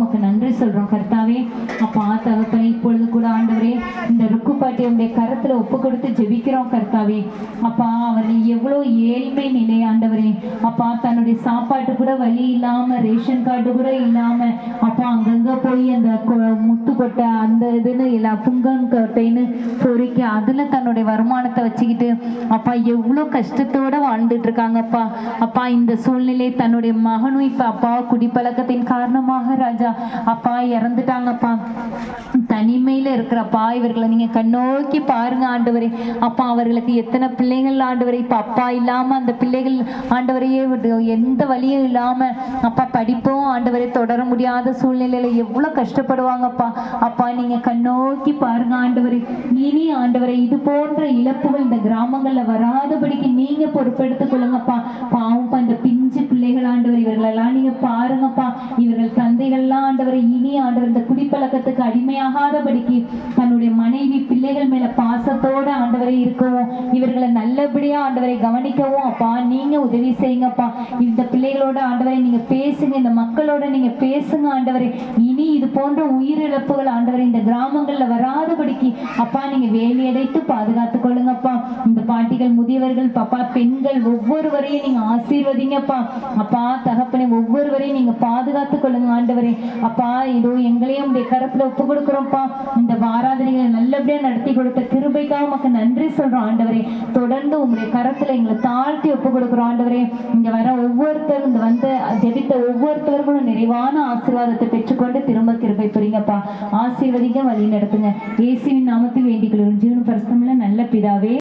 உமக்கு நன்றி சொல்றோம் கர்த்தாவே. அப்பா தகப்பனே, இப்பொழுது கூட ஆண்டவரே இந்த ருக்குப்பாட்டி உடைய கரத்துல ஒப்பு கொடுத்து ஜெபிக்கிறோம் கர்த்தாவே. அப்பா அவர்கள் எவ்வளவு ஏழ்மை நிலை ஆண்டவரே. அப்பா தன்னுடைய சாப்பாட்டு கூட வழி இல்லாம, ரேஷன் கார்டு கூட இல்லாம, அப்பா அங்கங்க போய் அந்த முத்து கொட்டை அந்த இதுன்னு எல்லாம் புங்கன் கொட்டைன்னு பொறிக்க அதுல தன்னுடைய வருமானத்தை வச்சுக்கிட்டு அப்பா எவ்வளவு கஷ்டத்தோட வாழ்ந்துட்டு இருக்காங்கப்பா. அப்பா இந்த சூழ்நிலை தன்னுடைய மகனும் இப்ப அப்பா குடிப்பழக்கத்தின் காரணமாக ராஜா அப்பா இறந்துட்டாங்கப்பா. தனிமையில இருக்கிறப்பா இவர்களை நீங்க கண்ணோக்கி பாருங்க ஆண்டவரே. அப்பா அவர்களுக்கு எத்தனை பிள்ளைகள் ஆண்டவரே, இப்ப அப்பா இல்லாம அந்த பிள்ளைகள் ஆண்டவரையே எந்த வழியும் இல்லாம அப்பா படிப்பும் ஆண்டவரை தொடர முடியாத சூழ்நிலையில எவ்வளவு கஷ்டப்படுவாங்கப்பா. அப்பா நீங்க கண்ணோக்கி பாருங்க ஆண்டவரே. இனி ஆண்டவரை இது போன்ற இழப்புகள் இந்த கிராமங்கள்ல வராதபடிக்கு நீங்க பொறுப்பெடுத்துக் கொள்ளுங்கப்பா. பாவம் இந்த பிஞ்சு பிள்ளைகள் ஆண்டவர் இவர்களெல்லாம் நீங்க பாருங்கப்பா. இவர்கள் தந்தைகள்லாம் ஆண்டவரை இனி ஆண்டவர் இந்த குடிப்பழக்கத்துக்கு அடிமையாகாதபடிக்கு தன்னுடைய மனைவி பிள்ளைகள் மேல பாசத்தோட ஆண்டவரை இருக்கவும், இவர்களை நல்லபடியா ஆண்டவரை கவனிக்கவும் அப்பா நீங்க உதவி செய்யுங்கப்பா. இந்த பிள்ளைகளோட ஆண்டவரை நீங்க பேசுங்க, இந்த மக்களோட நீங்க பேசுங்க ஆண்டவரை. இனி இது போன்ற உயிரிழப்புகள் ஆண்டவரை இந்த கிராமங்கள்ல வராதபடிக்கு அப்பா நீங்க வேலையடைத்து பாதுகாத்துக் கொள்ளுங்கப்பா. இந்த பாட்டிகள், முதியவர்கள், பாப்பா பெண்கள் ஒவ்வொருவரையும் நீங்க ஆசீர்வதிங்கப்பா. அப்பா தகப்பனை ஒவ்வொருவரையும் நீங்க பாதுகாத்துக் கொள்ளுங்க ஆண்டவரே. அப்பா இதோ எங்களையும் உடைய கரத்துல ஒப்பு கொடுக்கிறோம்ப்பா. இந்த ஆராதனைகளை நல்லபடியா நடத்தி கொடுத்த கிருபைக்காக உமக்கு நன்றி சொல்றோம் ஆண்டவரே. தொடர்ந்து உங்களுடைய கரத்துல எங்களை தாழ்த்தி ஒப்பு கொடுக்கிறோம் ஆண்டவரே. இங்க வர ஒவ்வொருத்தரும் இந்த வந்து ஜெபித்த ஒவ்வொருத்தருக்கும் நிறைவான ஆசீர்வாதத்தை பெற்றுக்கொண்டு திரும்ப கிருபை புரிங்கப்பா. ஆசீர்வதிங்க, வழி நடத்துங்க. இயேசுவின் நாமத்தில் வேண்டிக் கொள்கிறோம் ஜீவன் பரிசுத்தமுள்ள நல்ல பிதாவே.